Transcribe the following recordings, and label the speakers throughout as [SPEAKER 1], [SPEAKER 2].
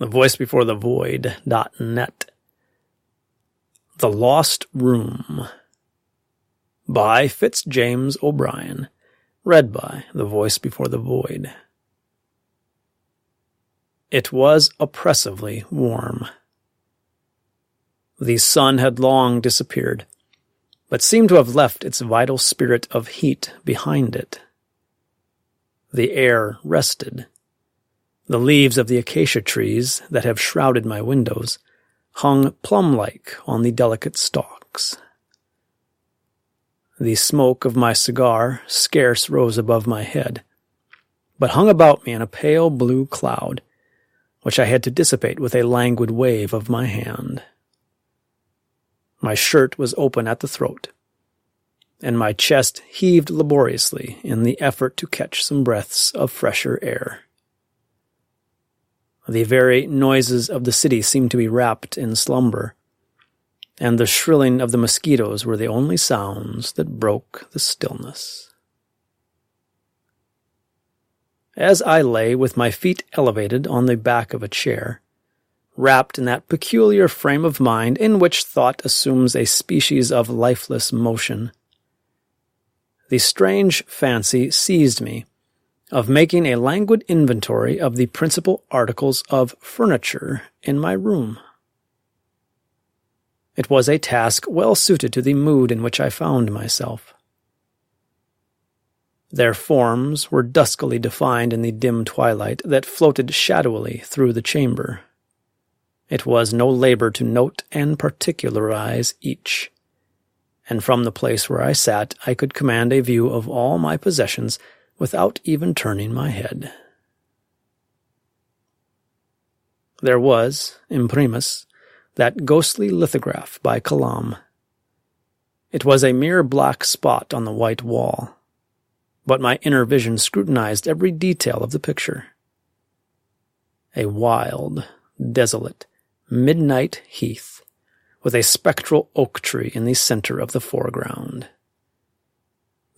[SPEAKER 1] thevoicebeforthevoid.net. The Lost Room by Fitzjames O'Brien. Read by The Voice Before the Void. It was oppressively warm. The sun had long disappeared, but seemed to have left its vital spirit of heat behind it. The air rested. The leaves of the acacia trees that have shrouded my windows hung plum-like on the delicate stalks. The smoke of my cigar scarce rose above my head, but hung about me in a pale blue cloud, which I had to dissipate with a languid wave of my hand. My shirt was open at the throat, and my chest heaved laboriously in the effort to catch some breaths of fresher air. The very noises of the city seemed to be wrapped in slumber, and the shrilling of the mosquitoes were the only sounds that broke the stillness. As I lay with my feet elevated on the back of a chair, wrapped in that peculiar frame of mind in which thought assumes a species of lifeless motion, the strange fancy seized me of making a languid inventory of the principal articles of furniture in my room. It was a task well suited to the mood in which I found myself. Their forms were duskily defined in the dim twilight that floated shadowily through the chamber. It was no labor to note and particularize each, and from the place where I sat I could command a view of all my possessions without even turning my head. There was, imprimis, that ghostly lithograph by Kalam. It was a mere black spot on the white wall, but my inner vision scrutinized every detail of the picture. A wild, desolate, midnight heath, with a spectral oak tree in the center of the foreground.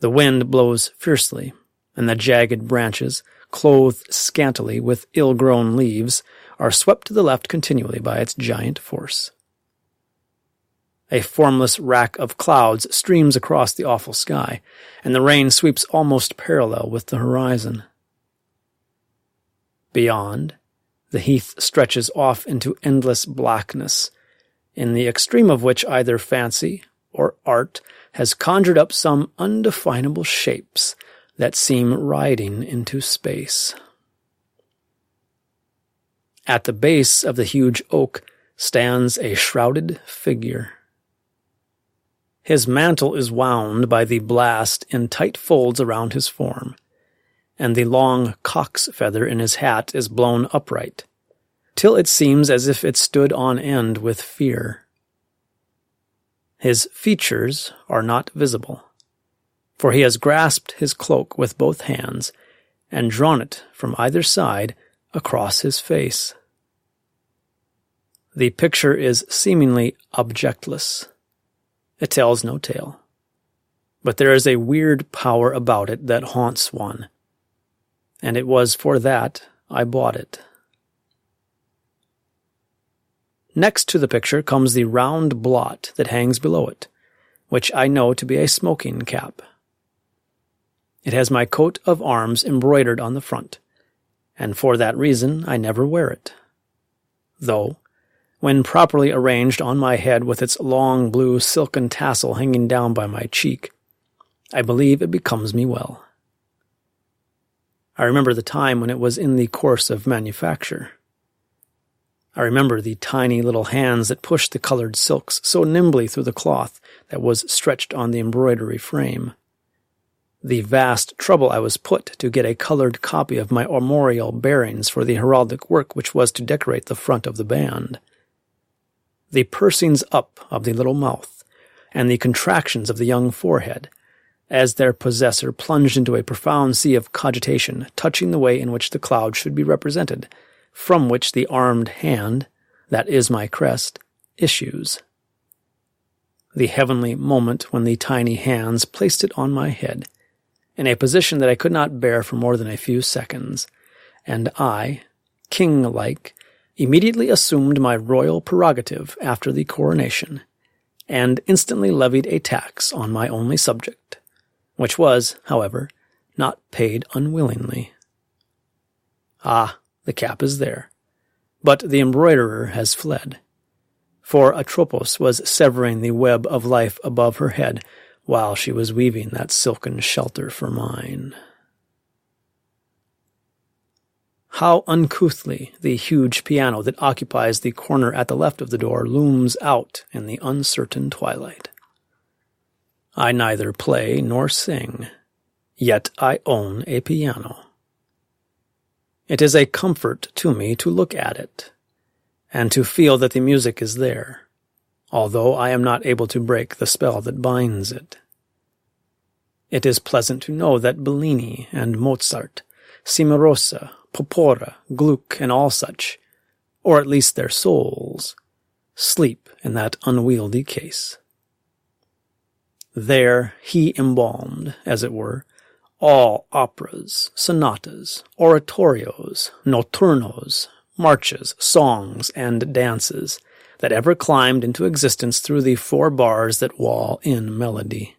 [SPEAKER 1] The wind blows fiercely, and the jagged branches, clothed scantily with ill-grown leaves, are swept to the left continually by its giant force. A formless rack of clouds streams across the awful sky, and the rain sweeps almost parallel with the horizon. Beyond, the heath stretches off into endless blackness, in the extreme of which either fancy or art has conjured up some undefinable shapes that seem riding into space. At the base of the huge oak stands a shrouded figure. His mantle is wound by the blast in tight folds around his form, and the long cock's feather in his hat is blown upright, till it seems as if it stood on end with fear. His features are not visible, for he has grasped his cloak with both hands and drawn it from either side across his face. The picture is seemingly objectless. It tells no tale, but there is a weird power about it that haunts one, and it was for that I bought it. Next to the picture comes the round blot that hangs below it, which I know to be a smoking cap. It has my coat of arms embroidered on the front, and for that reason I never wear it, though, when properly arranged on my head with its long blue silken tassel hanging down by my cheek, I believe it becomes me well. I remember the time when it was in the course of manufacture. I remember the tiny little hands that pushed the colored silks so nimbly through the cloth that was stretched on the embroidery frame. The vast trouble I was put to get a colored copy of my armorial bearings for the heraldic work which was to decorate the front of the band. The pursings up of the little mouth, and the contractions of the young forehead, as their possessor plunged into a profound sea of cogitation touching the way in which the cloud should be represented, from which the armed hand, that is my crest, issues. The heavenly moment when the tiny hands placed it on my head, in a position that I could not bear for more than a few seconds, and I, king-like, immediately assumed my royal prerogative after the coronation, and instantly levied a tax on my only subject, which was, however, not paid unwillingly. Ah, the cap is there, but the embroiderer has fled, for Atropos was severing the web of life above her head while she was weaving that silken shelter for mine. How uncouthly the huge piano that occupies the corner at the left of the door looms out in the uncertain twilight. I neither play nor sing, yet I own a piano. It is a comfort to me to look at it, and to feel that the music is there, although I am not able to break the spell that binds it. It is pleasant to know that Bellini and Mozart, Cimarosa, Popora, Gluck, and all such, or at least their souls, sleep in that unwieldy case. There he embalmed, as it were, all operas, sonatas, oratorios, notturnos, marches, songs, and dances that ever climbed into existence through the 4 bars that wall in melody.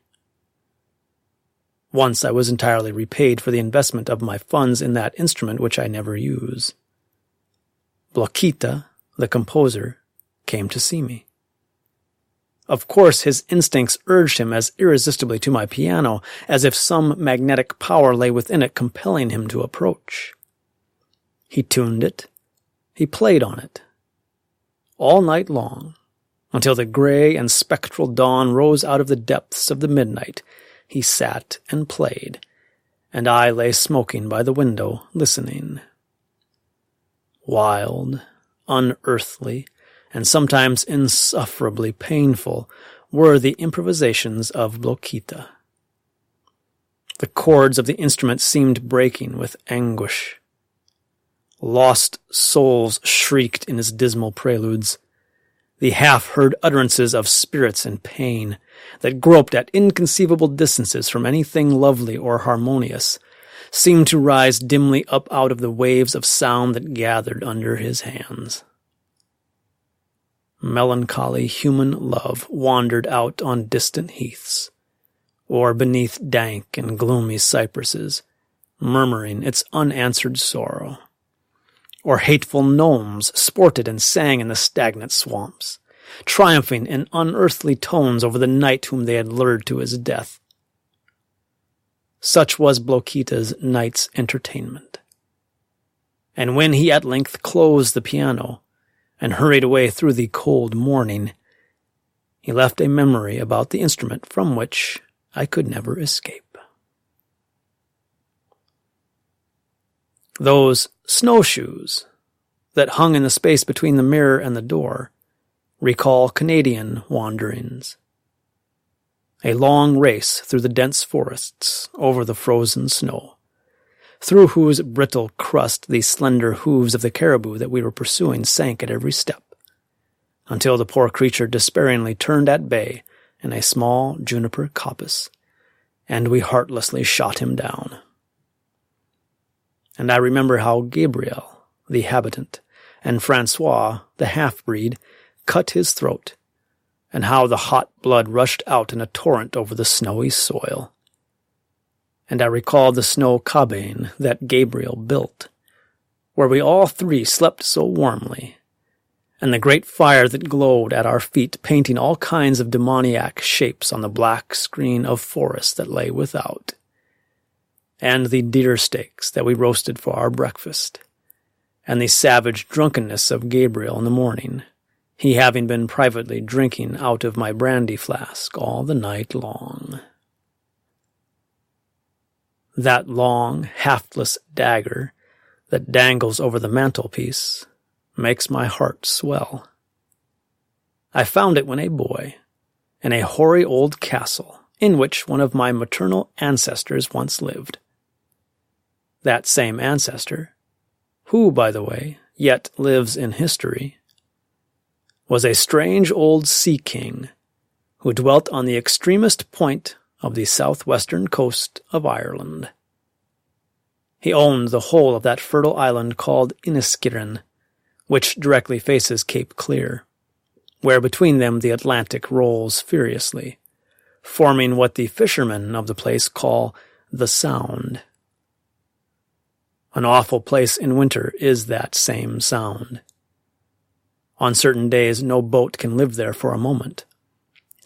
[SPEAKER 1] Once I was entirely repaid for the investment of my funds in that instrument which I never use. Blokita, the composer, came to see me. Of course, his instincts urged him as irresistibly to my piano as if some magnetic power lay within it compelling him to approach. He tuned it. He played on it. All night long, until the gray and spectral dawn rose out of the depths of the midnight, he sat and played, and I lay smoking by the window, listening. Wild, unearthly, and sometimes insufferably painful were the improvisations of Blokita. The chords of the instrument seemed breaking with anguish. Lost souls shrieked in his dismal preludes, the half-heard utterances of spirits in pain that groped at inconceivable distances from anything lovely or harmonious seemed to rise dimly up out of the waves of sound that gathered under his hands. Melancholy human love wandered out on distant heaths, or beneath dank and gloomy cypresses, murmuring its unanswered sorrow. Or hateful gnomes sported and sang in the stagnant swamps, triumphing in unearthly tones over the knight whom they had lured to his death. Such was Blokita's night's entertainment. And when he at length closed the piano and hurried away through the cold morning, he left a memory about the instrument from which I could never escape. Those snowshoes that hung in the space between the mirror and the door recall Canadian wanderings. A long race through the dense forests over the frozen snow, through whose brittle crust the slender hooves of the caribou that we were pursuing sank at every step, until the poor creature despairingly turned at bay in a small juniper coppice, and we heartlessly shot him down. And I remember how Gabriel, the habitant, and Francois, the half-breed, cut his throat, and how the hot blood rushed out in a torrent over the snowy soil. And I recalled the snow cabane that Gabriel built, where we all 3 slept so warmly, and the great fire that glowed at our feet, painting all kinds of demoniac shapes on the black screen of forest that lay without, and the deer steaks that we roasted for our breakfast, and the savage drunkenness of Gabriel in the morning, he having been privately drinking out of my brandy flask all the night long. That long, haftless dagger that dangles over the mantelpiece makes my heart swell. I found it when a boy, in a hoary old castle in which one of my maternal ancestors once lived. That same ancestor, who, by the way, yet lives in history, was a strange old sea king who dwelt on the extremest point of the southwestern coast of Ireland. He owned the whole of that fertile island called Inniskiren, which directly faces Cape Clear, where between them the Atlantic rolls furiously, forming what the fishermen of the place call the Sound. An awful place in winter is that same Sound. On certain days no boat can live there for a moment,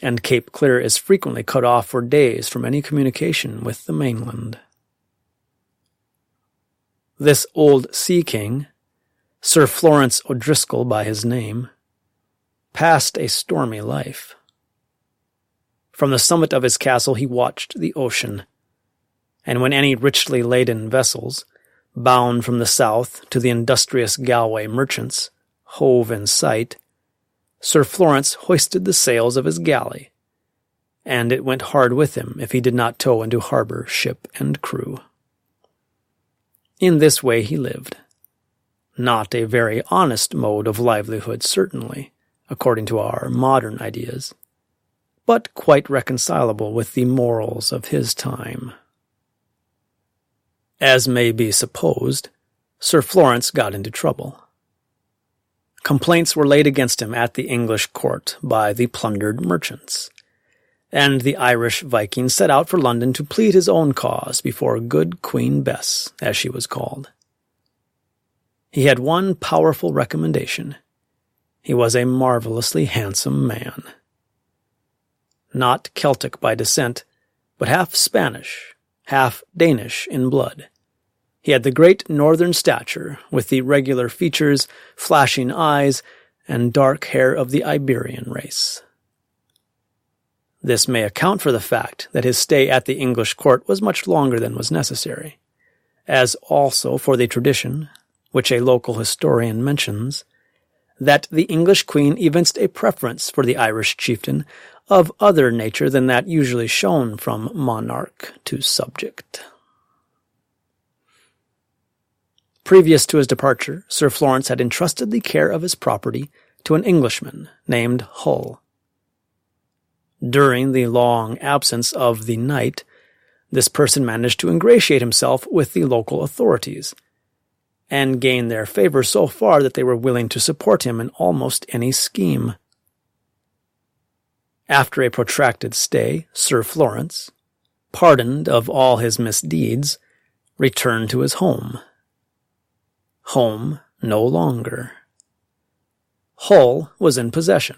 [SPEAKER 1] and Cape Clear is frequently cut off for days from any communication with the mainland. This old sea king, Sir Florence O'Driscoll by his name, passed a stormy life. From the summit of his castle he watched the ocean, and when any richly laden vessels, bound from the south to the industrious Galway merchants, hove in sight, Sir Florence hoisted the sails of his galley, and it went hard with him if he did not tow into harbor ship and crew. In this way he lived. Not a very honest mode of livelihood, certainly, according to our modern ideas, but quite reconcilable with the morals of his time. As may be supposed, Sir Florence got into trouble. Complaints were laid against him at the English court by the plundered merchants, and the Irish Viking set out for London to plead his own cause before good Queen Bess, as she was called. He had one powerful recommendation. He was a marvelously handsome man. Not Celtic by descent, but half Spanish, half Danish in blood. He had the great northern stature, with the regular features, flashing eyes, and dark hair of the Iberian race. This may account for the fact that his stay at the English court was much longer than was necessary, as also for the tradition, which a local historian mentions, that the English queen evinced a preference for the Irish chieftain of other nature than that usually shown from monarch to subject. Previous to his departure, Sir Florence had entrusted the care of his property to an Englishman named Hull. During the long absence of the knight, this person managed to ingratiate himself with the local authorities, and gain their favor so far that they were willing to support him in almost any scheme. After a protracted stay, Sir Florence, pardoned of all his misdeeds, returned to his home. Home no longer. Hull was in possession,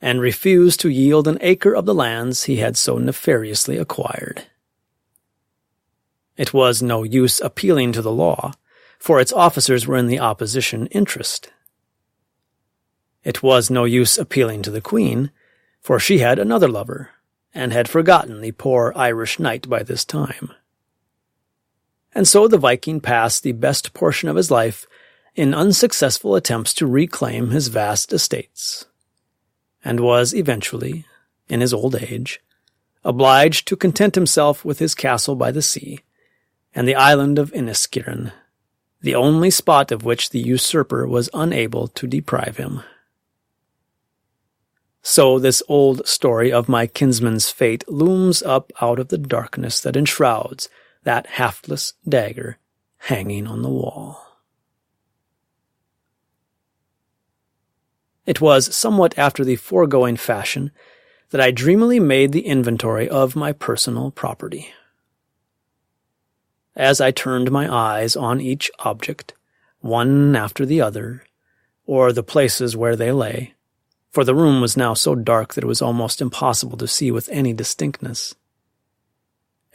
[SPEAKER 1] and refused to yield an acre of the lands he had so nefariously acquired. It was no use appealing to the law, for its officers were in the opposition interest. It was no use appealing to the Queen, for she had another lover, and had forgotten the poor Irish knight by this time. And so the Viking passed the best portion of his life in unsuccessful attempts to reclaim his vast estates, and was eventually, in his old age, obliged to content himself with his castle by the sea, and the island of Inniskillen, the only spot of which the usurper was unable to deprive him. So this old story of my kinsman's fate looms up out of the darkness that enshrouds that haftless dagger hanging on the wall. It was somewhat after the foregoing fashion that I dreamily made the inventory of my personal property. As I turned my eyes on each object, one after the other, or the places where they lay, for the room was now so dark that it was almost impossible to see with any distinctness,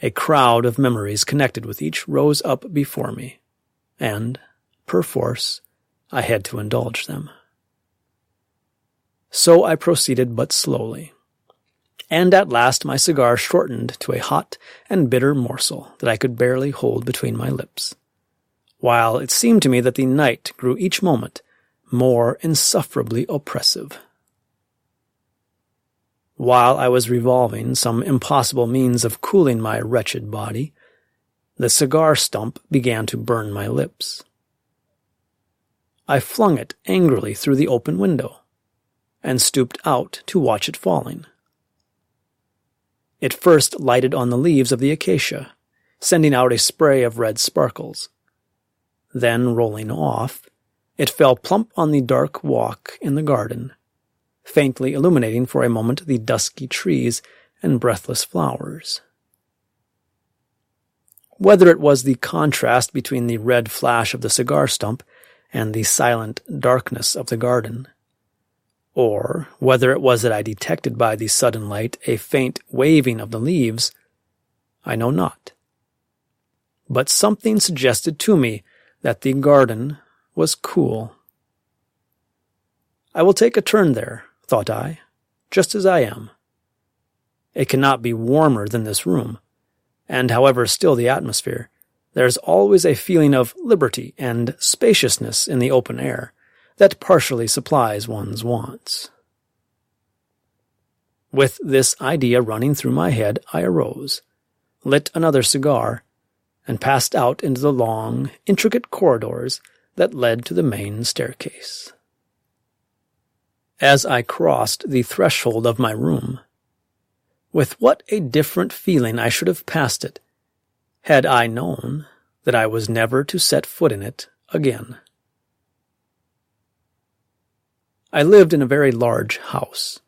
[SPEAKER 1] a crowd of memories connected with each rose up before me, and, perforce, I had to indulge them. So I proceeded but slowly, and at last my cigar shortened to a hot and bitter morsel that I could barely hold between my lips, while it seemed to me that the night grew each moment more insufferably oppressive. While I was revolving some impossible means of cooling my wretched body, the cigar stump began to burn my lips. I flung it angrily through the open window, and stooped out to watch it falling. It first lighted on the leaves of the acacia, sending out a spray of red sparkles. Then, rolling off, It fell plump on the dark walk in the garden, faintly illuminating for a moment the dusky trees and breathless flowers. Whether it was the contrast between the red flash of the cigar stump and the silent darkness of the garden, or whether it was that I detected by the sudden light a faint waving of the leaves, I know not. But something suggested to me that the garden was cool. I will take a turn there, thought I, just as I am. It cannot be warmer than this room, and however still the atmosphere, there is always a feeling of liberty and spaciousness in the open air that partially supplies one's wants. With this idea running through my head, I arose, lit another cigar, and passed out into the long, intricate corridors that led to the main staircase. As I crossed the threshold of my room, with what a different feeling I should have passed it, had I known that I was never to set foot in it again. I lived in a very large house,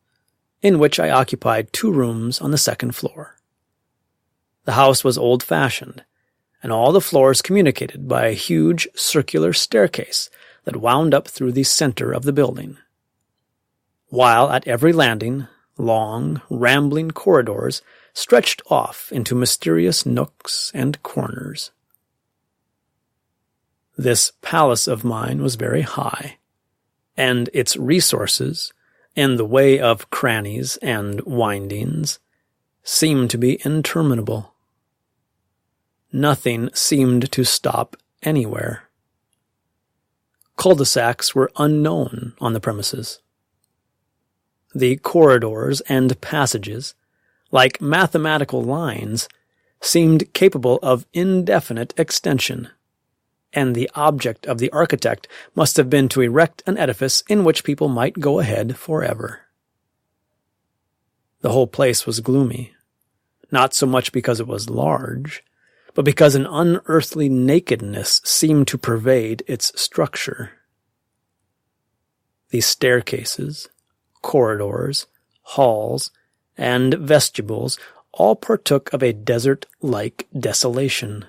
[SPEAKER 1] in which I occupied 2 rooms on the 2nd floor. The house was old-fashioned, and all the floors communicated by a huge circular staircase that wound up through the center of the building, while at every landing long, rambling corridors stretched off into mysterious nooks and corners. This palace of mine was very high, and its resources, in the way of crannies and windings, seemed to be interminable. Nothing seemed to stop anywhere. Cul-de-sacs were unknown on the premises. The corridors and passages, like mathematical lines, seemed capable of indefinite extension, and the object of the architect must have been to erect an edifice in which people might go ahead forever. The whole place was gloomy, not so much because it was large, but because an unearthly nakedness seemed to pervade its structure. The staircases, corridors, halls, and vestibules all partook of a desert-like desolation.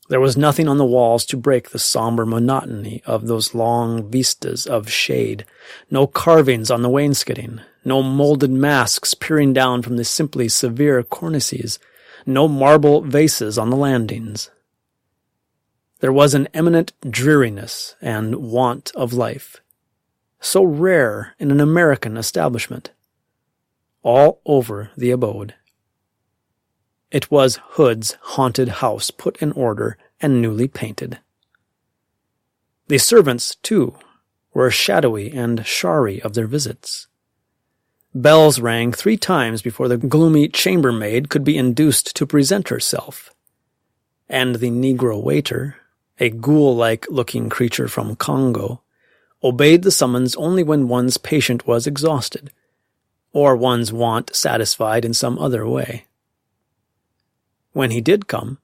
[SPEAKER 1] There was nothing on the walls to break the somber monotony of those long vistas of shade, no carvings on the wainscoting, no molded masks peering down from the simply severe cornices, no marble vases on the landings. There was an eminent dreariness and want of life, so rare in an American establishment, all over the abode. It was Hood's haunted house put in order and newly painted. The servants, too, were shadowy and chary of their visits. Bells rang 3 times before the gloomy chambermaid could be induced to present herself, and the Negro waiter, a ghoul-like looking creature from Congo, obeyed the summons only when one's patient was exhausted, or one's want satisfied in some other way. When he did come,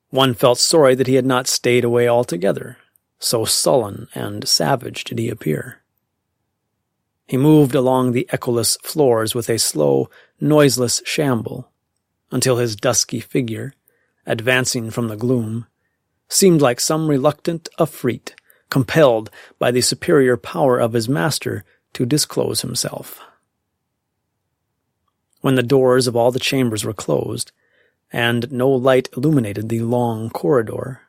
[SPEAKER 1] one felt sorry that he had not stayed away altogether, so sullen and savage did he appear. He moved along the echoless floors with a slow, noiseless shamble, until his dusky figure, advancing from the gloom, seemed like some reluctant Afrit, compelled by the superior power of his master to disclose himself. When the doors of all the chambers were closed, and no light illuminated the long corridor,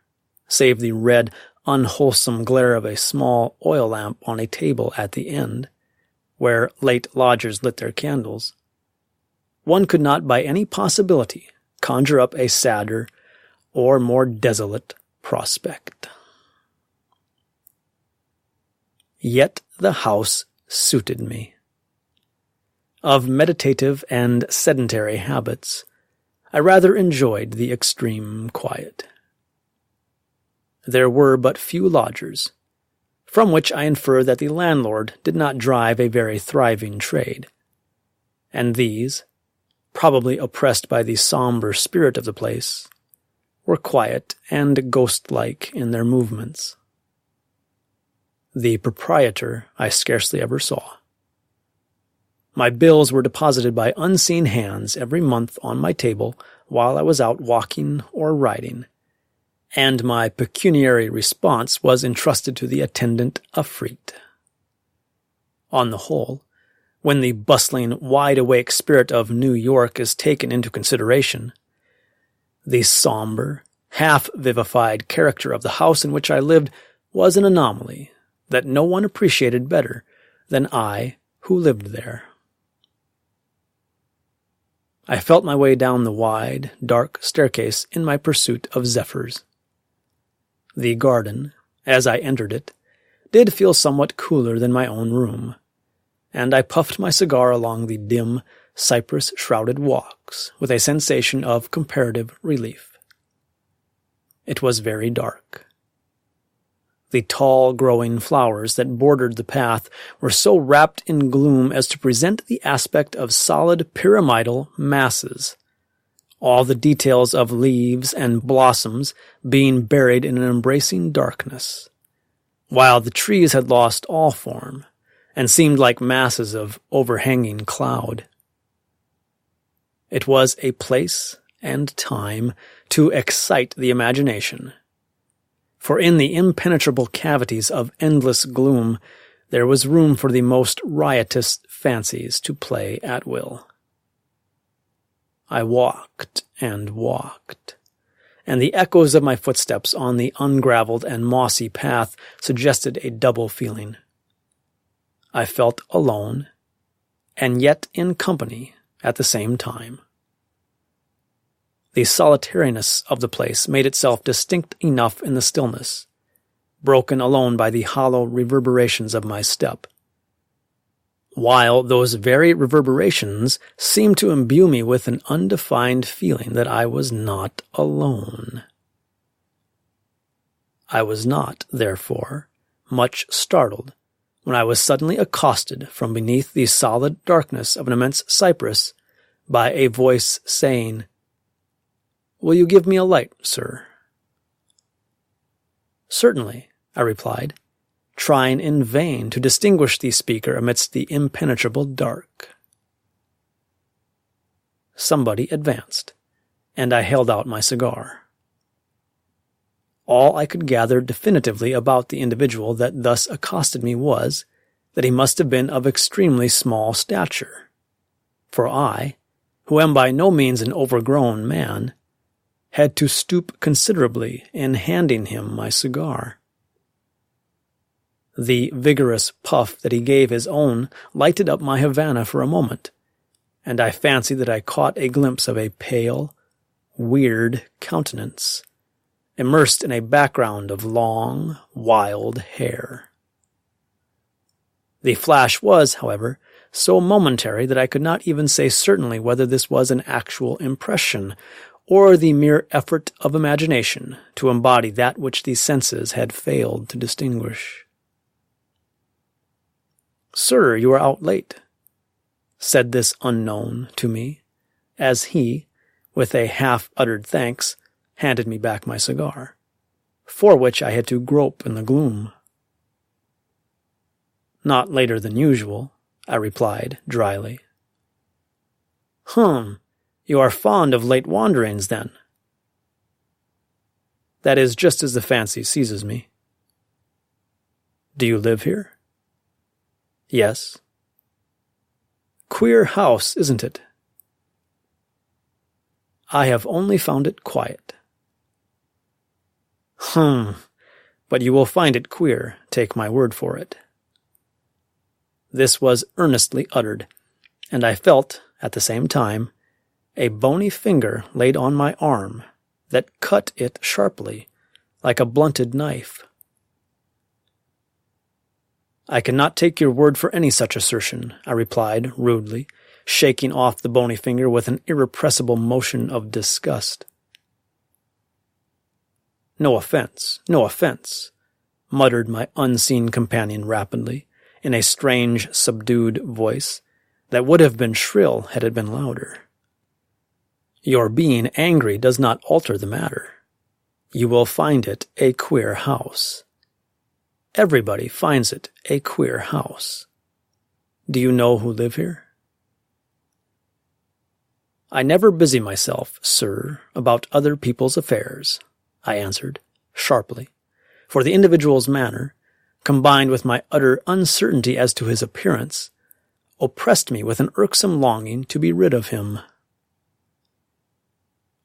[SPEAKER 1] save the red, unwholesome glare of a small oil lamp on a table at the end, where late lodgers lit their candles, one could not by any possibility conjure up a sadder or more desolate prospect. Yet the house suited me. Of meditative and sedentary habits, I rather enjoyed the extreme quiet. There were but few lodgers, from which I infer that the landlord did not drive a very thriving trade, and these, probably oppressed by the somber spirit of the place, were quiet and ghost-like in their movements. The proprietor I scarcely ever saw. My bills were deposited by unseen hands every month on my table while I was out walking or riding, and my pecuniary response was entrusted to the attendant Afreet. On the whole, when the bustling, wide-awake spirit of New York is taken into consideration, the somber, half-vivified character of the house in which I lived was an anomaly that no one appreciated better than I who lived there. I felt my way down the wide, dark staircase in my pursuit of zephyrs. The garden, as I entered it, did feel somewhat cooler than my own room, and I puffed my cigar along the dim, cypress-shrouded walks with a sensation of comparative relief. It was very dark. The tall, growing flowers that bordered the path were so wrapped in gloom as to present the aspect of solid pyramidal masses, all the details of leaves and blossoms being buried in an embracing darkness, while the trees had lost all form and seemed like masses of overhanging cloud. It was a place and time to excite the imagination, for in the impenetrable cavities of endless gloom there was room for the most riotous fancies to play at will. I walked, and the echoes of my footsteps on the ungraveled and mossy path suggested a double feeling. I felt alone, and yet in company at the same time. The solitariness of the place made itself distinct enough in the stillness, broken alone by the hollow reverberations of my step, while those very reverberations seemed to imbue me with an undefined feeling that I was not alone. I was not, therefore, much startled when I was suddenly accosted from beneath the solid darkness of an immense cypress by a voice saying, "Will you give me a light, sir?" "Certainly," I replied, trying in vain to distinguish the speaker amidst the impenetrable dark. Somebody advanced, and I held out my cigar. All I could gather definitively about the individual that thus accosted me was that he must have been of extremely small stature, for I, who am by no means an overgrown man, had to stoop considerably in handing him my cigar. The vigorous puff that he gave his own lighted up my Havana for a moment, and I fancied that I caught a glimpse of a pale, weird countenance, immersed in a background of long, wild hair. The flash was, however, so momentary that I could not even say certainly whether this was an actual impression or the mere effort of imagination to embody that which the senses had failed to distinguish. "Sir, you are out late," said this unknown to me, as he, with a half-uttered thanks, handed me back my cigar, for which I had to grope in the gloom. "Not later than usual," I replied dryly. You are fond of late wanderings, then?" "That is just as the fancy seizes me." "Do you live here?" "Yes." "Queer house, isn't it?" "I have only found it quiet." But you will find it queer, take my word for it." This was earnestly uttered, and I felt, at the same time, a bony finger laid on my arm that cut it sharply, like a blunted knife. "I cannot take your word for any such assertion," I replied rudely, shaking off the bony finger with an irrepressible motion of disgust. No offense," muttered my unseen companion rapidly, in a strange, subdued voice that would have been shrill had it been louder. "Your being angry does not alter the matter. You will find it a queer house. Everybody finds it a queer house. Do you know who live here? I never busy myself, sir, about other people's affairs, I answered, sharply, for the individual's manner, combined with my utter uncertainty as to his appearance, oppressed me with an irksome longing to be rid of him.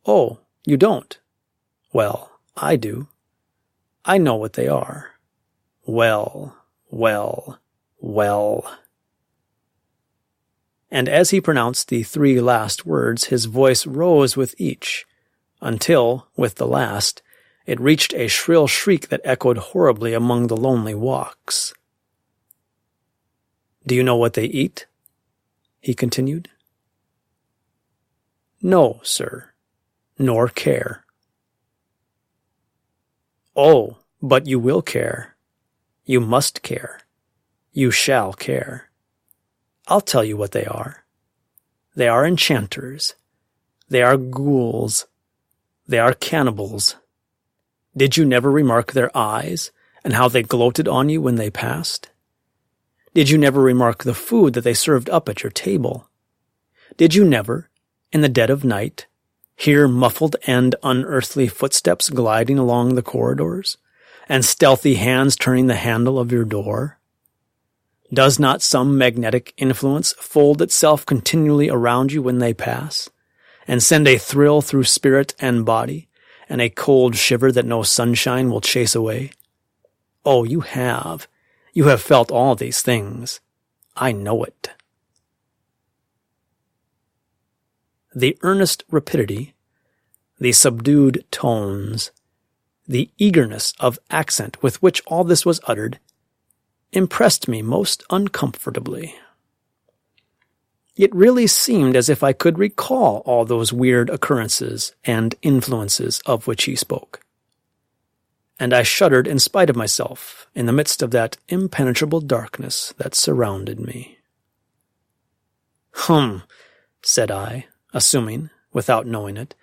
[SPEAKER 1] Oh, you don't? Well, I do. I know what they are. Well. And as he pronounced the 3 last words, his voice rose with each, until, with the last, it reached a shrill shriek that echoed horribly among the lonely walks. Do you know what they eat? He continued. No, sir, nor care. Oh, but you will care. You must care. You shall care. I'll tell you what they are. They are enchanters. They are ghouls. They are cannibals. Did you never remark their eyes, and how they gloated on you when they passed? Did you never remark the food that they served up at your table? Did you never, in the dead of night, hear muffled and unearthly footsteps gliding along the corridors, and stealthy hands turning the handle of your door? Does not some magnetic influence fold itself continually around you when they pass, and send a thrill through spirit and body, and a cold shiver that no sunshine will chase away? Oh, you have felt all these things. I know it. The earnest rapidity, the subdued tones, the eagerness of accent with which all this was uttered, impressed me most uncomfortably. It really seemed as if I could recall all those weird occurrences and influences of which he spoke. And I shuddered in spite of myself in the midst of that impenetrable darkness that surrounded me. Said I, assuming, without knowing it,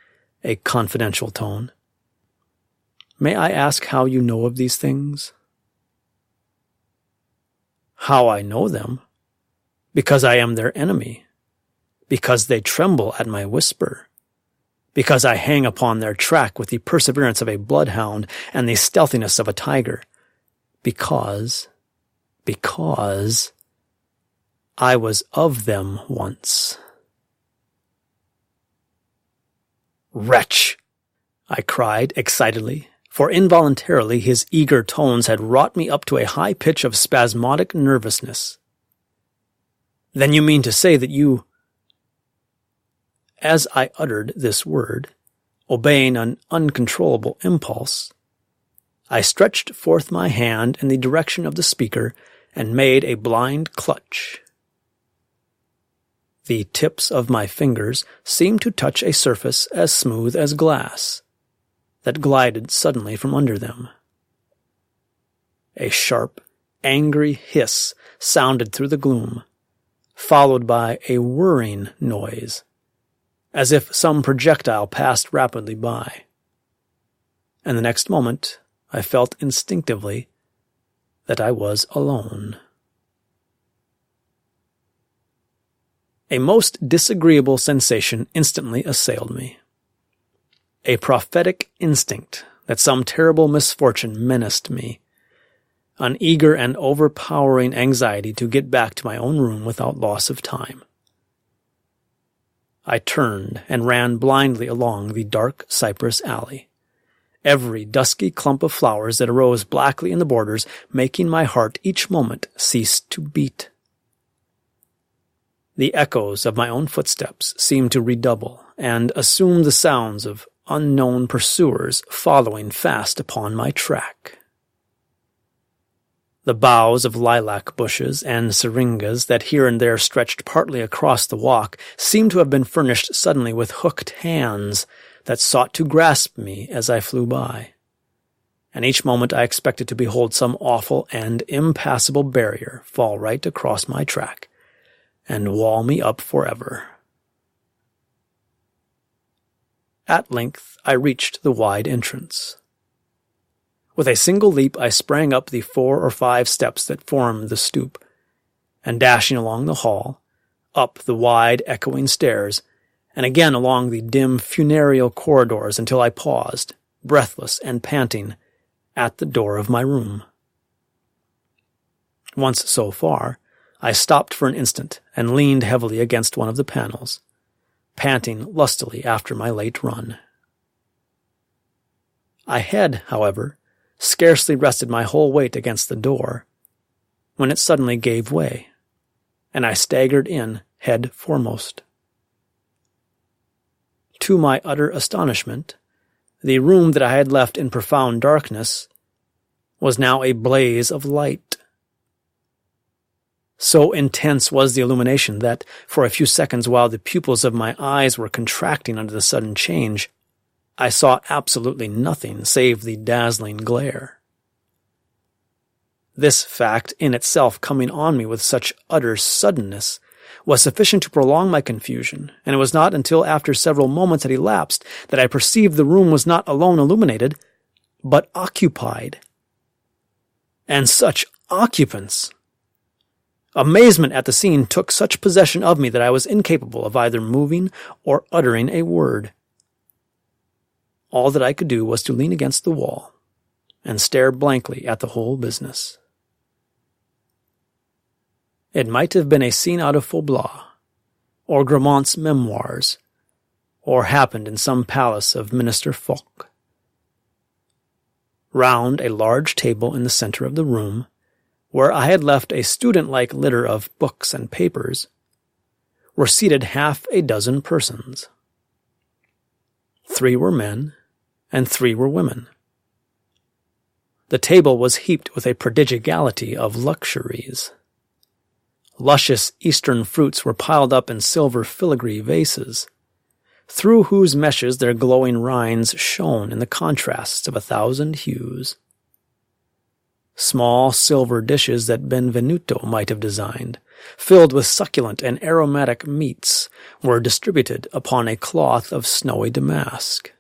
[SPEAKER 1] a confidential tone. May I ask how you know of these things? How I know them? Because I am their enemy. Because they tremble at my whisper. Because I hang upon their track with the perseverance of a bloodhound and the stealthiness of a tiger. Because I was of them once. Wretch! I cried excitedly, for involuntarily his eager tones had wrought me up to a high pitch of spasmodic nervousness. Then you mean to say that you... As I uttered this word, obeying an uncontrollable impulse, I stretched forth my hand in the direction of the speaker and made a blind clutch. The tips of my fingers seemed to touch a surface as smooth as glass, that glided suddenly from under them. A sharp, angry hiss sounded through the gloom, followed by a whirring noise, as if some projectile passed rapidly by. And the next moment I felt instinctively that I was alone. A most disagreeable sensation instantly assailed me. A prophetic instinct that some terrible misfortune menaced me. An eager and overpowering anxiety to get back to my own room without loss of time. I turned and ran blindly along the dark cypress alley, every dusky clump of flowers that arose blackly in the borders making my heart each moment cease to beat. The echoes of my own footsteps seemed to redouble and assume the sounds of unknown pursuers following fast upon my track. The boughs of lilac bushes and syringas that here and there stretched partly across the walk seemed to have been furnished suddenly with hooked hands that sought to grasp me as I flew by. And each moment I expected to behold some awful and impassable barrier fall right across my track and wall me up forever. At length I reached the wide entrance. With a single leap, I sprang up the 4 or 5 steps that formed the stoop, and dashing along the hall, up the wide, echoing stairs, and again along the dim, funereal corridors until I paused, breathless and panting, at the door of my room. Once so far, I stopped for an instant and leaned heavily against one of the panels, panting lustily after my late run. I had, however, scarcely rested my whole weight against the door when it suddenly gave way, and I staggered in head foremost. To my utter astonishment, the room that I had left in profound darkness was now a blaze of light. So intense was the illumination that, for a few seconds while the pupils of my eyes were contracting under the sudden change, I saw absolutely nothing save the dazzling glare. This fact in itself coming on me with such utter suddenness was sufficient to prolong my confusion, and it was not until after several moments had elapsed that I perceived the room was not alone illuminated, but occupied. And such occupants! Amazement at the scene took such possession of me that I was incapable of either moving or uttering a word. All that I could do was to lean against the wall and stare blankly at the whole business. It might have been a scene out of Faublas, or Grammont's memoirs, or happened in some palace of Minister Foch. Round a large table in the center of the room, where I had left a student-like litter of books and papers, were seated 6 persons. 3 were men, and 3 were women. The table was heaped with a prodigality of luxuries. Luscious Eastern fruits were piled up in silver filigree vases, through whose meshes their glowing rinds shone in the contrasts of 1,000 hues. Small silver dishes that Benvenuto might have designed, filled with succulent and aromatic meats, were distributed upon a cloth of snowy damask.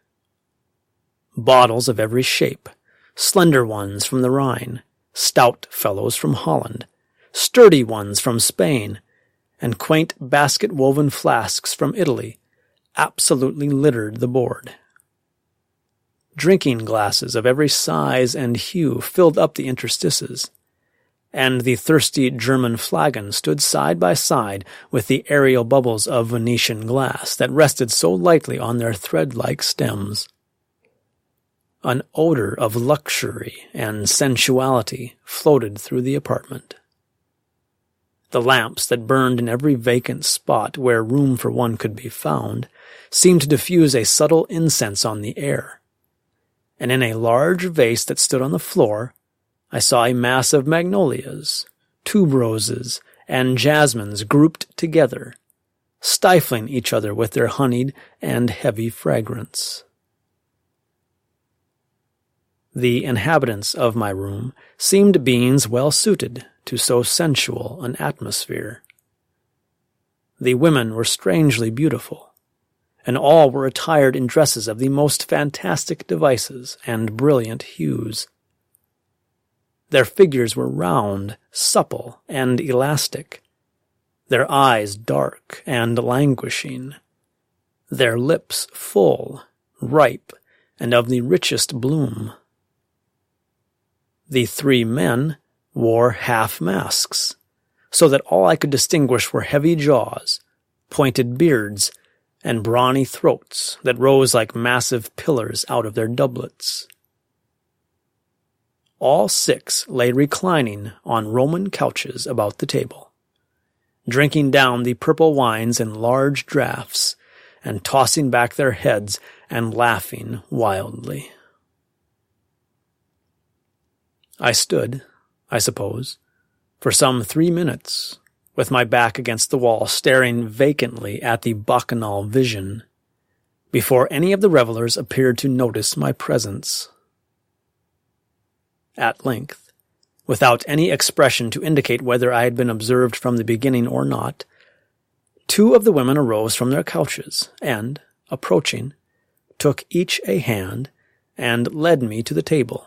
[SPEAKER 1] Bottles of every shape, slender ones from the Rhine, stout fellows from Holland, sturdy ones from Spain, and quaint basket-woven flasks from Italy, absolutely littered the board. Drinking glasses of every size and hue filled up the interstices, and the thirsty German flagon stood side by side with the aerial bubbles of Venetian glass that rested so lightly on their thread-like stems. An odor of luxury and sensuality floated through the apartment. The lamps that burned in every vacant spot where room for one could be found seemed to diffuse a subtle incense on the air, and in a large vase that stood on the floor I saw a mass of magnolias, tuberoses, and jasmines grouped together, stifling each other with their honeyed and heavy fragrance. The inhabitants of my room seemed beings well suited to so sensual an atmosphere. The women were strangely beautiful, and all were attired in dresses of the most fantastic devices and brilliant hues. Their figures were round, supple, and elastic, their eyes dark and languishing, their lips full, ripe, and of the richest bloom. The 3 men wore half-masks, so that all I could distinguish were heavy jaws, pointed beards, and brawny throats that rose like massive pillars out of their doublets. All 6 lay reclining on Roman couches about the table, drinking down the purple wines in large draughts, and tossing back their heads and laughing wildly. I stood, I suppose, for some 3 minutes, with my back against the wall, staring vacantly at the bacchanal vision, before any of the revelers appeared to notice my presence. At length, without any expression to indicate whether I had been observed from the beginning or not, 2 of the women arose from their couches, and, approaching, took each a hand, and led me to the table,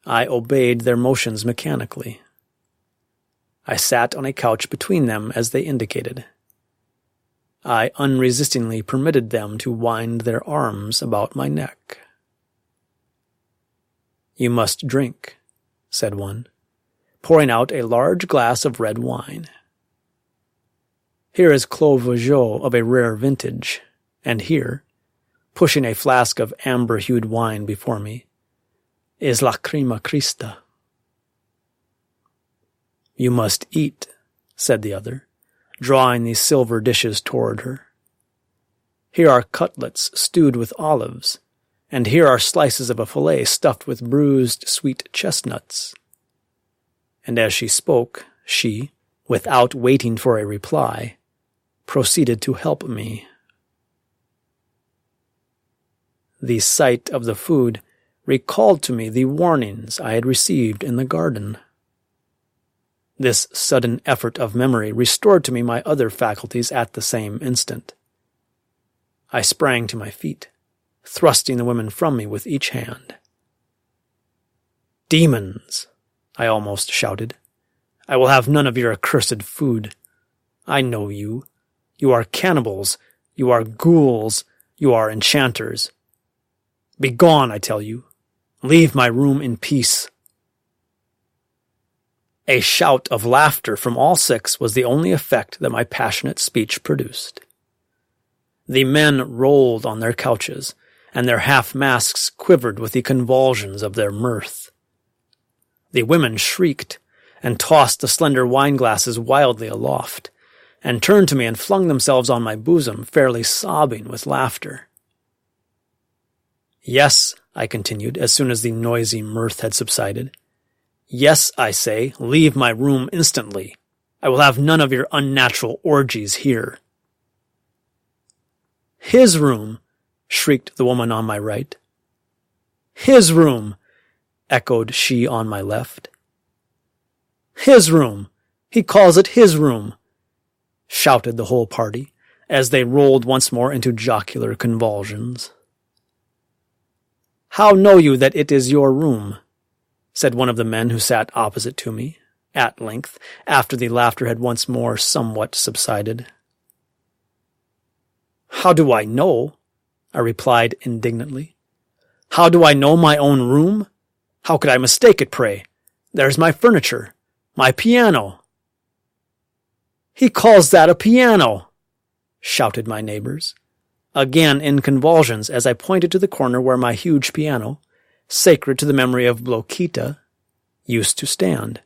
[SPEAKER 1] I obeyed their motions mechanically. I sat on a couch between them as they indicated. I unresistingly permitted them to wind their arms about my neck. "You must drink," said one, pouring out a large glass of red wine. "Here is Clos Vougeot of a rare vintage, and here," pushing a flask of amber-hued wine before me, "is Lacrima Christa." "You must eat," said the other, drawing the silver dishes toward her. "Here are cutlets stewed with olives, and here are slices of a fillet stuffed with bruised sweet chestnuts." And as she spoke, she, without waiting for a reply, proceeded to help me. The sight of the food recalled to me the warnings I had received in the garden. This sudden effort of memory restored to me my other faculties at the same instant. I sprang to my feet, thrusting the women from me with each hand. "Demons!" I almost shouted. "I will have none of your accursed food. I know you. You are cannibals. You are ghouls. You are enchanters. Begone, I tell you. Leave my room in peace." A shout of laughter from all six was the only effect that my passionate speech produced. The men rolled on their couches, and their half-masks quivered with the convulsions of their mirth. The women shrieked, and tossed the slender wine-glasses wildly aloft, and turned to me and flung themselves on my bosom, fairly sobbing with laughter. "Yes," I continued, as soon as the noisy mirth had subsided. "Yes, I say, leave my room instantly. I will have none of your unnatural orgies here." "His room!" shrieked the woman on my right. "His room!" echoed she on my left. "His room! He calls it his room!" shouted the whole party, as they rolled once more into jocular convulsions. "How know you that it is your room?" said one of the men who sat opposite to me, at length, after the laughter had once more somewhat subsided. "How do I know?" I replied indignantly. "How do I know my own room? How could I mistake it, pray? There's my furniture, my piano." "He calls that a piano!" shouted my neighbors, again in convulsions as I pointed to the corner where my huge piano, sacred to the memory of Bloquita, used to stand.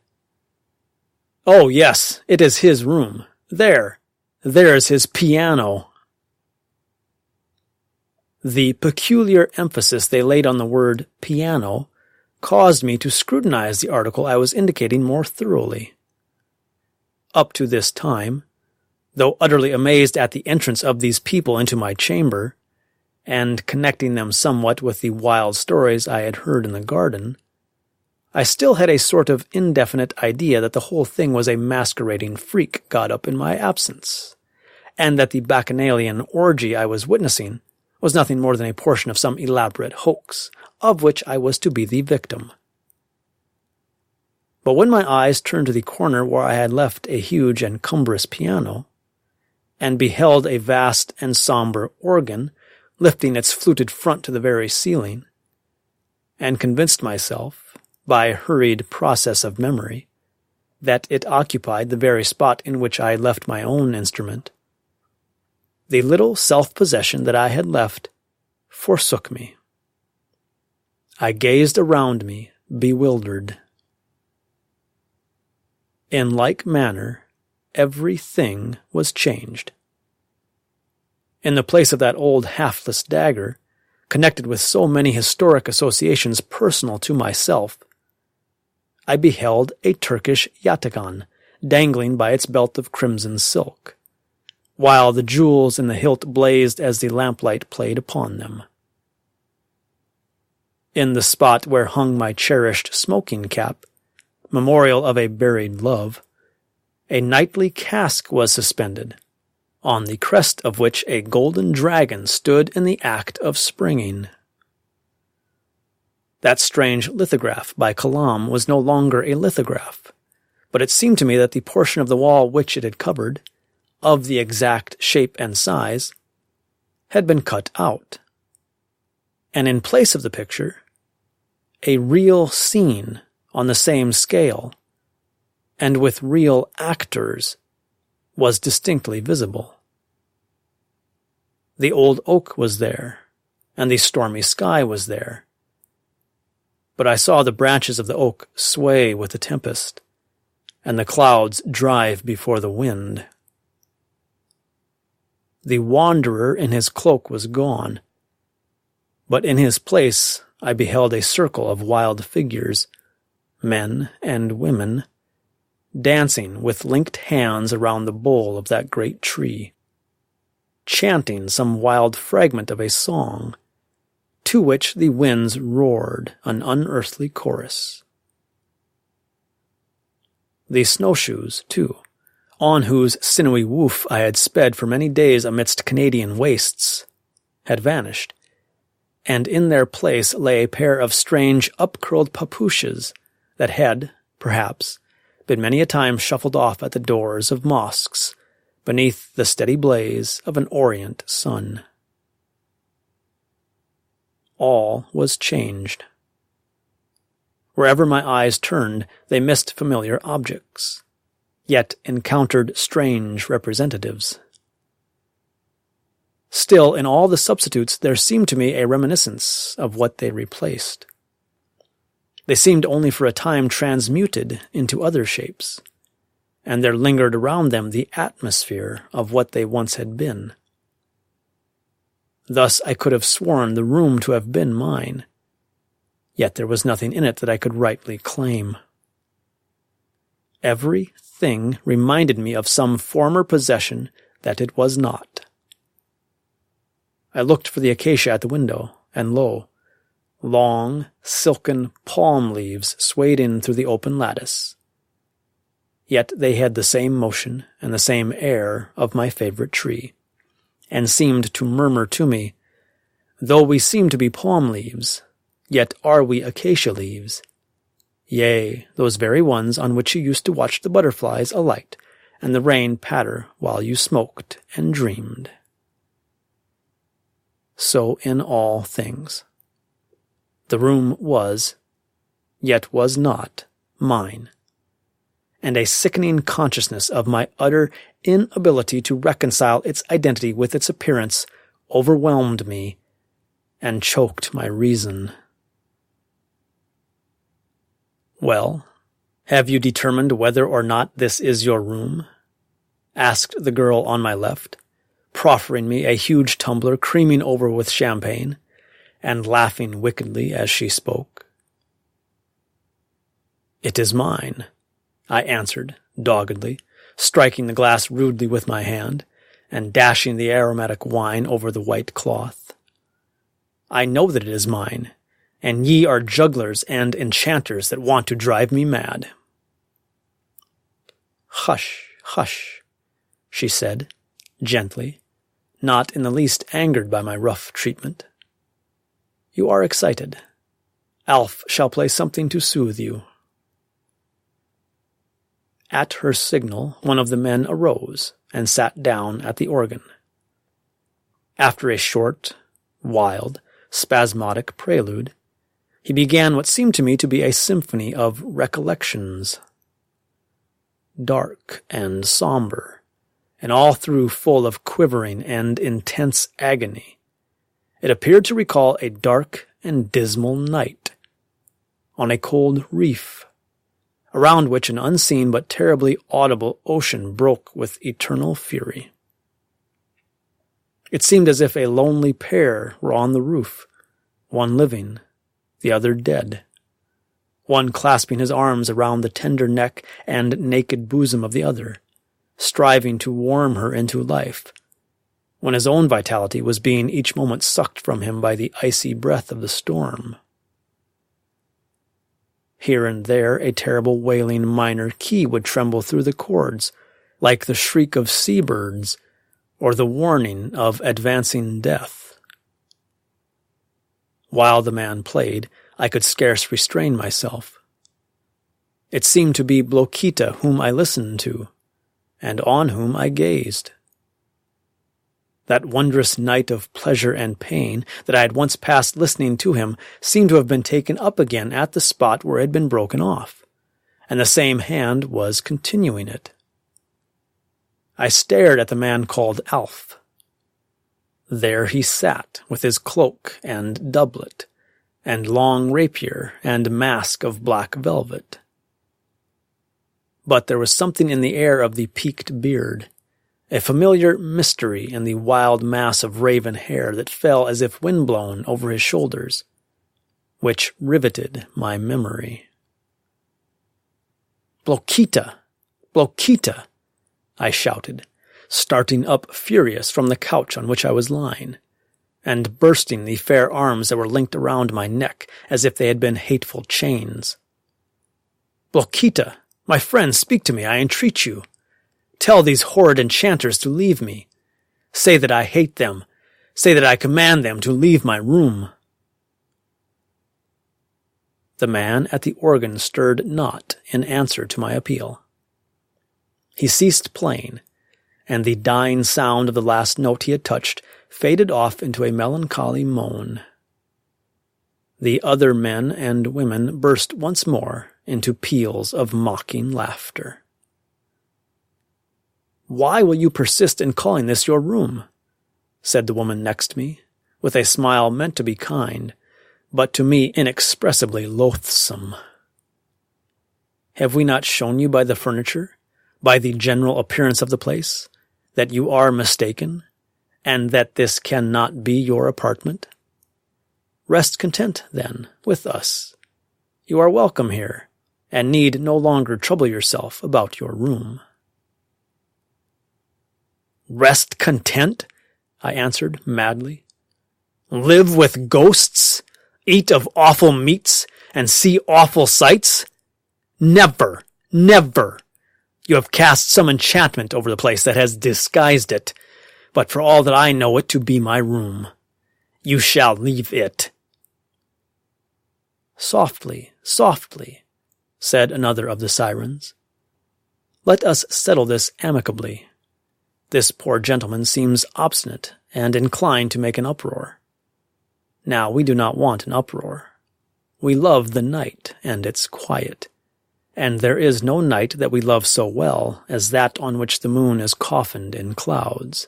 [SPEAKER 1] "Oh, yes, it is his room. There's his piano." The peculiar emphasis they laid on the word piano caused me to scrutinize the article I was indicating more thoroughly. Up to this time, though utterly amazed at the entrance of these people into my chamber, and connecting them somewhat with the wild stories I had heard in the garden, I still had a sort of indefinite idea that the whole thing was a masquerading freak got up in my absence, and that the bacchanalian orgy I was witnessing was nothing more than a portion of some elaborate hoax, of which I was to be the victim. But when my eyes turned to the corner where I had left a huge and cumbrous piano, and beheld a vast and somber organ lifting its fluted front to the very ceiling, and convinced myself, by a hurried process of memory, that it occupied the very spot in which I had left my own instrument, the little self-possession that I had left forsook me. I gazed around me, bewildered. In like manner, everything was changed. In the place of that old haftless dagger, connected with so many historic associations personal to myself, I beheld a Turkish yataghan dangling by its belt of crimson silk, while the jewels in the hilt blazed as the lamplight played upon them. In the spot where hung my cherished smoking cap, memorial of a buried love, a knightly casque was suspended, on the crest of which a golden dragon stood in the act of springing. That strange lithograph by Kalam was no longer a lithograph, but it seemed to me that the portion of the wall which it had covered, of the exact shape and size, had been cut out. And in place of the picture, a real scene on the same scale, and with real actors, was distinctly visible. The old oak was there, and the stormy sky was there, but I saw the branches of the oak sway with the tempest, and the clouds drive before the wind. The wanderer in his cloak was gone, but in his place I beheld a circle of wild figures, men and women, dancing with linked hands around the bole of that great tree, chanting some wild fragment of a song, to which the winds roared an unearthly chorus. The snowshoes, too, on whose sinewy woof I had sped for many days amidst Canadian wastes, had vanished, and in their place lay a pair of strange up-curled papooses that had, perhaps, been many a time shuffled off at the doors of mosques beneath the steady blaze of an orient sun. All was changed. Wherever my eyes turned, they missed familiar objects, yet encountered strange representatives. Still, in all the substitutes, there seemed to me a reminiscence of what they replaced. They seemed only for a time transmuted into other shapes, and there lingered around them the atmosphere of what they once had been. Thus I could have sworn the room to have been mine, yet there was nothing in it that I could rightly claim. Every thing reminded me of some former possession that it was not. I looked for the acacia at the window, and lo, long, silken palm leaves swayed in through the open lattice. Yet they had the same motion and the same air of my favorite tree, and seemed to murmur to me, "Though we seem to be palm leaves, yet are we acacia leaves. Yea, those very ones on which you used to watch the butterflies alight and the rain patter while you smoked and dreamed." So in all things. The room was, yet was not, mine, and a sickening consciousness of my utter inability to reconcile its identity with its appearance overwhelmed me and choked my reason. "Well, have you determined whether or not this is your room?" asked the girl on my left, proffering me a huge tumbler creaming over with champagne, and laughing wickedly as she spoke. "It is mine," I answered doggedly, striking the glass rudely with my hand, and dashing the aromatic wine over the white cloth. "I know that it is mine, and ye are jugglers and enchanters that want to drive me mad." "Hush, hush," she said, gently, not in the least angered by my rough treatment. "You are excited. Alf shall play something to soothe you." At her signal, one of the men arose and sat down at the organ. After a short, wild, spasmodic prelude, he began what seemed to me to be a symphony of recollections. Dark and somber, and all through full of quivering and intense agony, it appeared to recall a dark and dismal night on a cold reef, around which an unseen but terribly audible ocean broke with eternal fury. It seemed as if a lonely pair were on the roof, one living, the other dead, one clasping his arms around the tender neck and naked bosom of the other, striving to warm her into life, when his own vitality was being each moment sucked from him by the icy breath of the storm. Here and there a terrible wailing minor key would tremble through the chords, like the shriek of seabirds or the warning of advancing death. While the man played, I could scarce restrain myself. It seemed to be Blokita whom I listened to, and on whom I gazed. That wondrous night of pleasure and pain that I had once passed listening to him seemed to have been taken up again at the spot where it had been broken off, and the same hand was continuing it. I stared at the man called Alf. There he sat, with his cloak and doublet, and long rapier and mask of black velvet. But there was something in the air of the peaked beard, a familiar mystery in the wild mass of raven hair that fell as if wind-blown over his shoulders, which riveted my memory. "Blokita! Blokita!" I shouted, starting up furious from the couch on which I was lying, and bursting the fair arms that were linked around my neck as if they had been hateful chains. "Blokita! My friend, speak to me, I entreat you. Tell these horrid enchanters to leave me. Say that I hate them. Say that I command them to leave my room." The man at the organ stirred not in answer to my appeal. He ceased playing, and the dying sound of the last note he had touched faded off into a melancholy moan. The other men and women burst once more into peals of mocking laughter. "Why will you persist in calling this your room?" said the woman next me, with a smile meant to be kind, but to me inexpressibly loathsome. "Have we not shown you by the furniture, by the general appearance of the place, that you are mistaken, and that this cannot be your apartment? Rest content, then, with us. You are welcome here, and need no longer trouble yourself about your room." "Rest content?" I answered madly. "Live with ghosts? Eat of awful meats? And see awful sights? Never! Never! You have cast some enchantment over the place that has disguised it, but for all that I know it to be my room. You shall leave it." "Softly, softly," said another of the sirens. "Let us settle this amicably. This poor gentleman seems obstinate and inclined to make an uproar. Now, we do not want an uproar. We love the night and its quiet, and there is no night that we love so well as that on which the moon is coffined in clouds.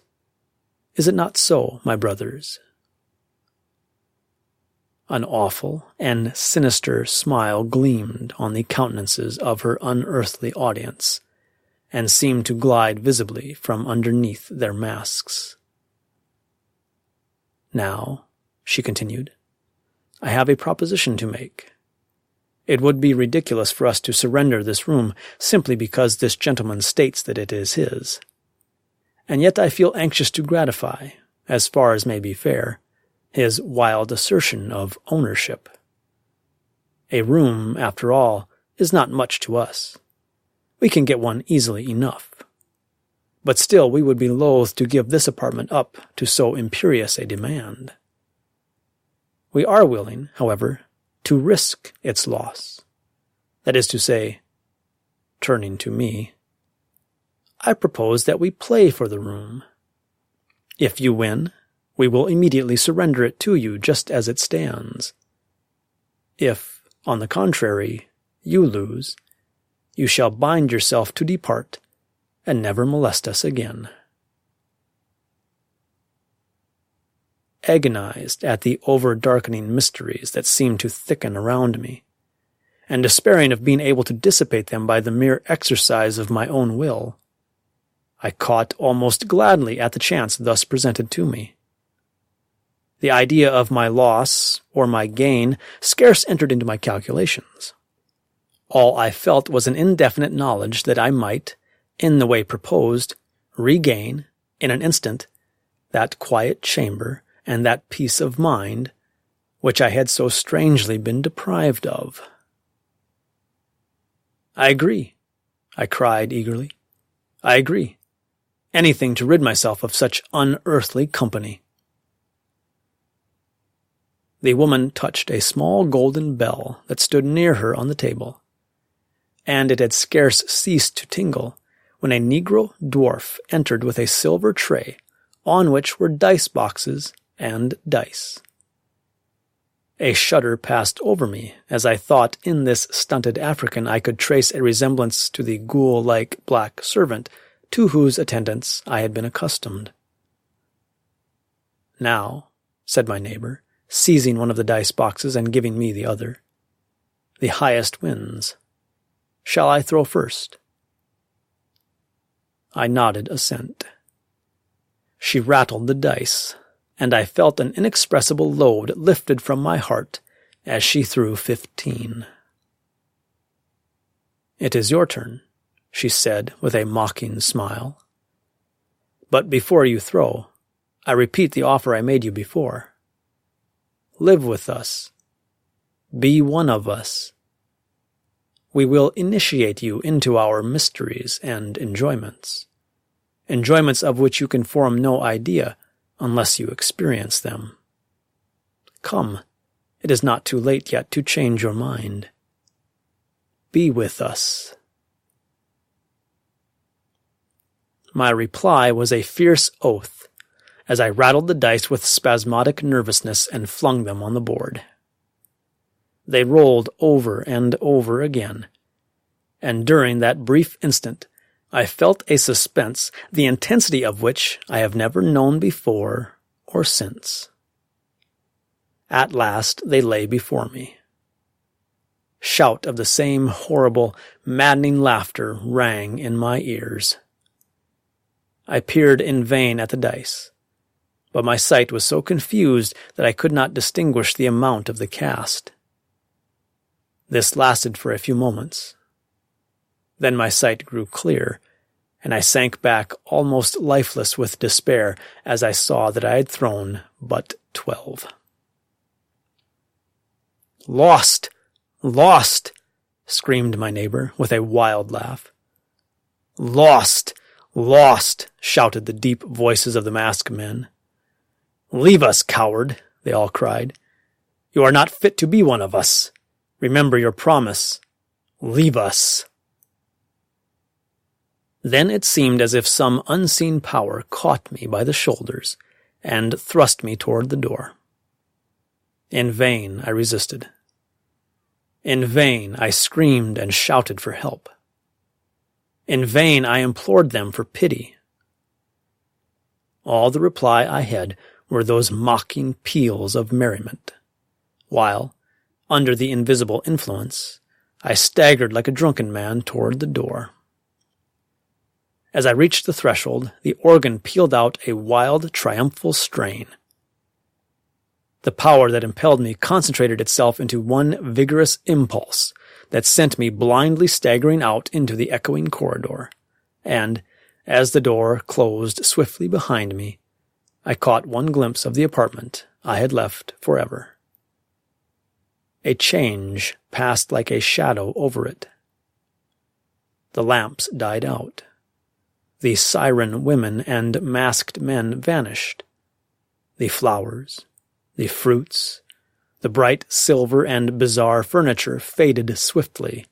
[SPEAKER 1] Is it not so, my brothers?" An awful and sinister smile gleamed on the countenances of her unearthly audience, and seemed to glide visibly from underneath their masks. "Now," she continued, "I have a proposition to make. It would be ridiculous for us to surrender this room simply because this gentleman states that it is his. And yet I feel anxious to gratify, as far as may be fair, his wild assertion of ownership. A room, after all, is not much to us. We can get one easily enough. But still we would be loath to give this apartment up to so imperious a demand. We are willing, however, to risk its loss. That is to say," turning to me, "I propose that we play for the room. If you win, we will immediately surrender it to you just as it stands. If, on the contrary, you lose, you shall bind yourself to depart and never molest us again." Agonized at the over-darkening mysteries that seemed to thicken around me, and despairing of being able to dissipate them by the mere exercise of my own will, I caught almost gladly at the chance thus presented to me. The idea of my loss or my gain scarce entered into my calculations. All I felt was an indefinite knowledge that I might, in the way proposed, regain, in an instant, that quiet chamber and that peace of mind which I had so strangely been deprived of. "I agree," I cried eagerly. "I agree. Anything to rid myself of such unearthly company." The woman touched a small golden bell that stood near her on the table, and it had scarce ceased to tingle when a Negro dwarf entered with a silver tray on which were dice boxes and dice. A shudder passed over me as I thought in this stunted African I could trace a resemblance to the ghoul-like black servant to whose attendance I had been accustomed. "Now," said my neighbor, seizing one of the dice boxes and giving me the other, "the highest wins. Shall I throw first?" I nodded assent. She rattled the dice, and I felt an inexpressible load lifted from my heart as she threw 15. "It is your turn," she said with a mocking smile. "But before you throw, I repeat the offer I made you before. Live with us. Be one of us. We will initiate you into our mysteries and enjoyments of which you can form no idea unless you experience them. Come, it is not too late yet to change your mind. Be with us." My reply was a fierce oath as I rattled the dice with spasmodic nervousness and flung them on the board. They rolled over and over again, and during that brief instant I felt a suspense, the intensity of which I have never known before or since. At last they lay before me. Shout of the same horrible, maddening laughter rang in my ears. I peered in vain at the dice, but my sight was so confused that I could not distinguish the amount of the cast. This lasted for a few moments. Then my sight grew clear, and I sank back almost lifeless with despair as I saw that I had thrown but 12. "Lost! Lost!" screamed my neighbor with a wild laugh. "Lost! Lost!" shouted the deep voices of the masked men. "Leave us, coward!" they all cried. "You are not fit to be one of us. Remember your promise. Leave us." Then it seemed as if some unseen power caught me by the shoulders and thrust me toward the door. In vain I resisted. In vain I screamed and shouted for help. In vain I implored them for pity. All the reply I had were those mocking peals of merriment, while, under the invisible influence, I staggered like a drunken man toward the door. As I reached the threshold, the organ pealed out a wild, triumphal strain. The power that impelled me concentrated itself into one vigorous impulse that sent me blindly staggering out into the echoing corridor, and, as the door closed swiftly behind me, I caught one glimpse of the apartment I had left forever. A change passed like a shadow over it. The lamps died out. The siren women and masked men vanished. The flowers, the fruits, the bright silver and bizarre furniture faded swiftly,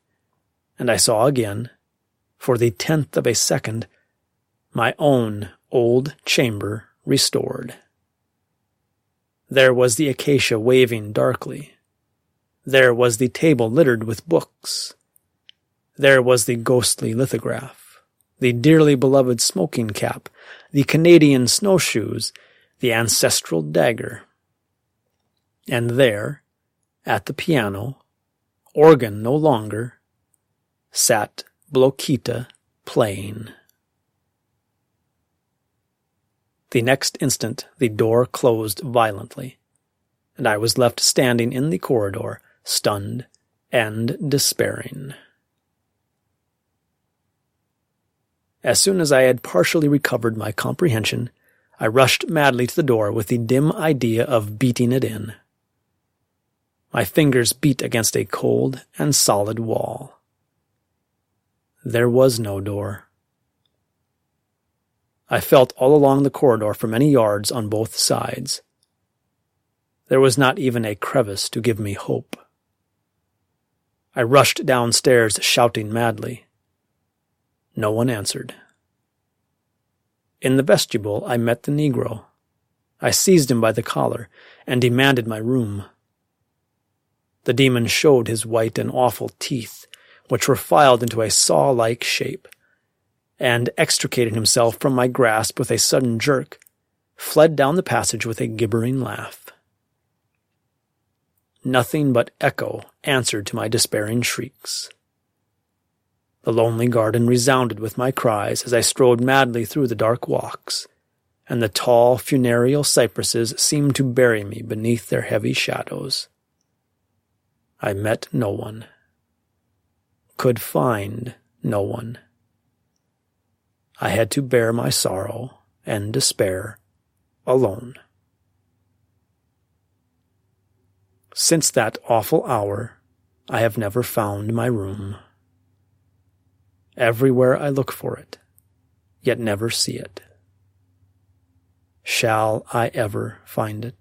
[SPEAKER 1] and I saw again, for the 10th of a second, my own old chamber restored. There was the acacia waving darkly. There was the table littered with books. There was the ghostly lithograph, the dearly beloved smoking cap, the Canadian snowshoes, the ancestral dagger. And there, at the piano, organ no longer, sat Bloquita playing. The next instant the door closed violently, and I was left standing in the corridor, stunned and despairing. As soon as I had partially recovered my comprehension, I rushed madly to the door with the dim idea of beating it in. My fingers beat against a cold and solid wall. There was no door. I felt all along the corridor for many yards on both sides. There was not even a crevice to give me hope. I rushed downstairs, shouting madly. No one answered. In the vestibule, I met the Negro. I seized him by the collar and demanded my room. The demon showed his white and awful teeth, which were filed into a saw-like shape, and extricating himself from my grasp with a sudden jerk, fled down the passage with a gibbering laugh. Nothing but echo answered to my despairing shrieks. The lonely garden resounded with my cries as I strode madly through the dark walks, and the tall funereal cypresses seemed to bury me beneath their heavy shadows. I met no one, could find no one. I had to bear my sorrow and despair alone. Since that awful hour, I have never found my room. Everywhere I look for it, yet never see it. Shall I ever find it?